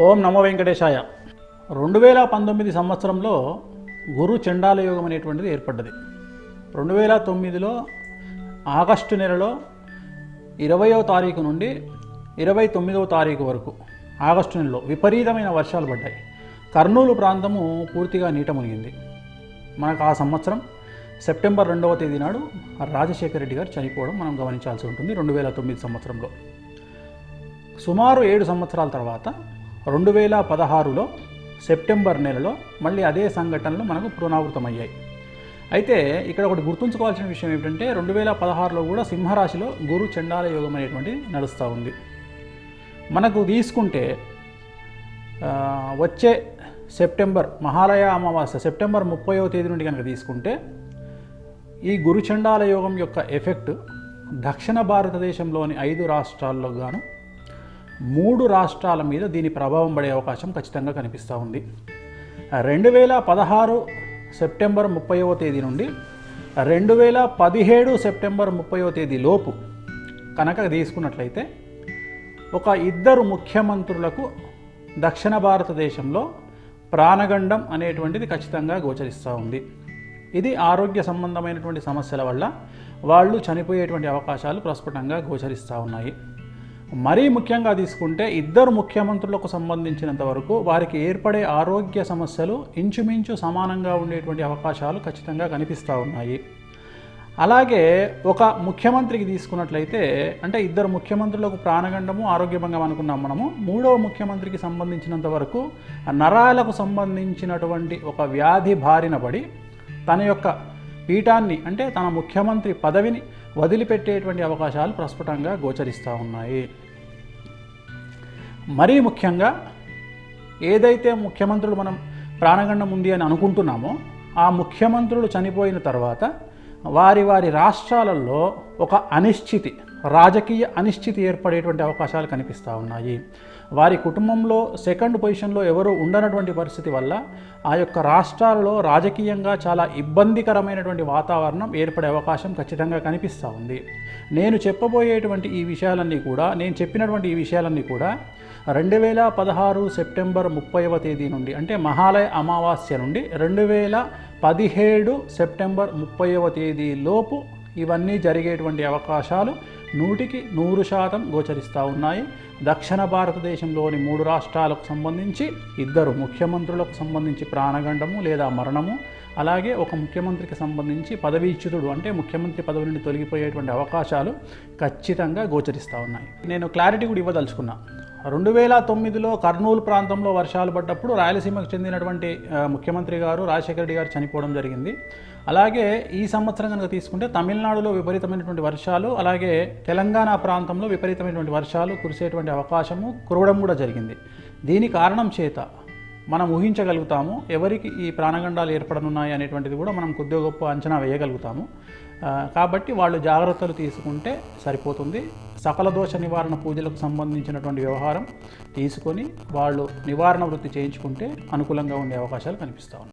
ఓం నమో వెంకటేశాయ. 2019 సంవత్సరంలో గురు చండాల యోగం అనేటువంటిది ఏర్పడ్డది. 2009లో ఆగస్టు నెలలో 20వ తారీఖు నుండి 29వ తారీఖు వరకు ఆగస్టు నెలలో విపరీతమైన వర్షాలు పడ్డాయి. కర్నూలు ప్రాంతము పూర్తిగా నీట మునిగింది. మనకు ఆ సంవత్సరం సెప్టెంబర్ 2వ తేదీ నాడు రాజశేఖర రెడ్డి గారు చనిపోవడం మనం గమనించాల్సి ఉంటుంది. 2009 సంవత్సరంలో సుమారు 7 సంవత్సరాల తర్వాత 2016లో సెప్టెంబర్ నెలలో మళ్ళీ అదే సంఘటనలు మనకు పునరావృతమయ్యాయి. అయితే ఇక్కడ ఒకటి గుర్తుంచుకోవాల్సిన విషయం ఏమిటంటే 2016లో కూడా సింహరాశిలో గురు చండాల యోగం అనేటువంటిది నడుస్తూ ఉంది. మనకు తీసుకుంటే వచ్చే సెప్టెంబర్ మహాలయ అమావాస్య సెప్టెంబర్ 30వ తేదీ నుండి కనుక తీసుకుంటే ఈ గురు చండాల యోగం యొక్క ఎఫెక్ట్ దక్షిణ భారతదేశంలోని 5 రాష్ట్రాల్లో గాను 3 రాష్ట్రాల మీద దీని ప్రభావం పడే అవకాశం ఖచ్చితంగా కనిపిస్తూ ఉంది. 2016 సెప్టెంబర్ 30వ తేదీ నుండి 2017 సెప్టెంబర్ 30వ తేదీ లోపు కనుక తీసుకున్నట్లయితే ఒక 2 ముఖ్యమంత్రులకు దక్షిణ భారతదేశంలో ప్రాణగండం అనేటువంటిది ఖచ్చితంగా గోచరిస్తూ ఉంది. ఇది ఆరోగ్య సంబంధమైనటువంటి సమస్యల వల్ల వాళ్ళు చనిపోయేటువంటి అవకాశాలు ప్రస్ఫుటంగా గోచరిస్తూ ఉన్నాయి. మరీ ముఖ్యంగా తీసుకుంటే 2 ముఖ్యమంత్రులకు సంబంధించినంత వరకు వారికి ఏర్పడే ఆరోగ్య సమస్యలు ఇంచుమించు సమానంగా ఉండేటువంటి అవకాశాలు ఖచ్చితంగా కనిపిస్తూ ఉన్నాయి. అలాగే ఒక ముఖ్యమంత్రికి తీసుకున్నట్లయితే అంటే 2 ముఖ్యమంత్రులకు ప్రాణగండము ఆరోగ్యభంగం అనుకున్నాం మనము. 3వ ముఖ్యమంత్రికి సంబంధించినంత వరకు నరాలకు సంబంధించినటువంటి ఒక వ్యాధి బారిన పడి తన యొక్క పీఠాన్ని అంటే తన ముఖ్యమంత్రి పదవిని వదిలిపెట్టేటువంటి అవకాశాలు ప్రస్ఫుటంగా గోచరిస్తూ ఉన్నాయి. మరీ ముఖ్యంగా ఏదైతే ముఖ్యమంత్రులు మనం ప్రాణగండం ఉంది అని అనుకుంటున్నామో ఆ ముఖ్యమంత్రులు చనిపోయిన తర్వాత వారి రాష్ట్రాలలో ఒక అనిశ్చితి రాజకీయ అనిశ్చితి ఏర్పడేటువంటి అవకాశాలు కనిపిస్తూ ఉన్నాయి. వారి కుటుంబంలో సెకండ్ పొజిషన్లో ఎవరు ఉండనటువంటి పరిస్థితి వల్ల ఆ యొక్క రాష్ట్రాలలో రాజకీయంగా చాలా ఇబ్బందికరమైనటువంటి వాతావరణం ఏర్పడే అవకాశం ఖచ్చితంగా కనిపిస్తూ ఉంది. నేను చెప్పబోయేటువంటి ఈ విషయాలన్నీ కూడా నేను చెప్పినటువంటి ఈ విషయాలన్నీ కూడా 2016 సెప్టెంబర్ 30వ తేదీ నుండి అంటే మహాలయ అమావాస్య నుండి 2017 సెప్టెంబర్ 30వ తేదీ లోపు ఇవన్నీ జరిగేటువంటి అవకాశాలు 100% గోచరిస్తూ ఉన్నాయి. దక్షిణ భారతదేశంలోని 3 రాష్ట్రాలకు సంబంధించి 2 ముఖ్యమంత్రులకు సంబంధించి ప్రాణగండము లేదా మరణము, అలాగే ఒక ముఖ్యమంత్రికి సంబంధించి పదవీచ్యుతుడు అంటే ముఖ్యమంత్రి పదవి నుండి తొలగిపోయేటువంటి అవకాశాలు ఖచ్చితంగా గోచరిస్తూ ఉన్నాయి. నేను క్లారిటీ కూడా ఇవ్వదలుచుకున్నా. 2009లో కర్నూలు ప్రాంతంలో వర్షాలు పడ్డప్పుడు రాయలసీమకు చెందినటువంటి ముఖ్యమంత్రి గారు రాజశేఖర రెడ్డి గారు చనిపోవడం జరిగింది. అలాగే ఈ సంవత్సరం కనుక తీసుకుంటే తమిళనాడులో విపరీతమైనటువంటి వర్షాలు, అలాగే తెలంగాణ ప్రాంతంలో విపరీతమైనటువంటి వర్షాలు కురిసేటువంటి అవకాశము కురవడం కూడా జరిగింది. దీని కారణం చేత మనం ఊహించగలుగుతాము ఎవరికి ఈ ప్రాణగండాలు ఏర్పడనున్నాయి అనేటువంటిది కూడా మనం కొద్దిగా గొప్ప అంచనా వేయగలుగుతాము. కాబట్టి వాళ్ళు జాగ్రత్తలు తీసుకుంటే సరిపోతుంది. సకల దోష నివారణ పూజలకు సంబంధించినటువంటి వ్యవహారం తీసుకొని వాళ్ళు నివారణ వృత్తి చేయించుకుంటే అనుకూలంగా ఉండే అవకాశాలు కనిపిస్తూ ఉన్నాయి.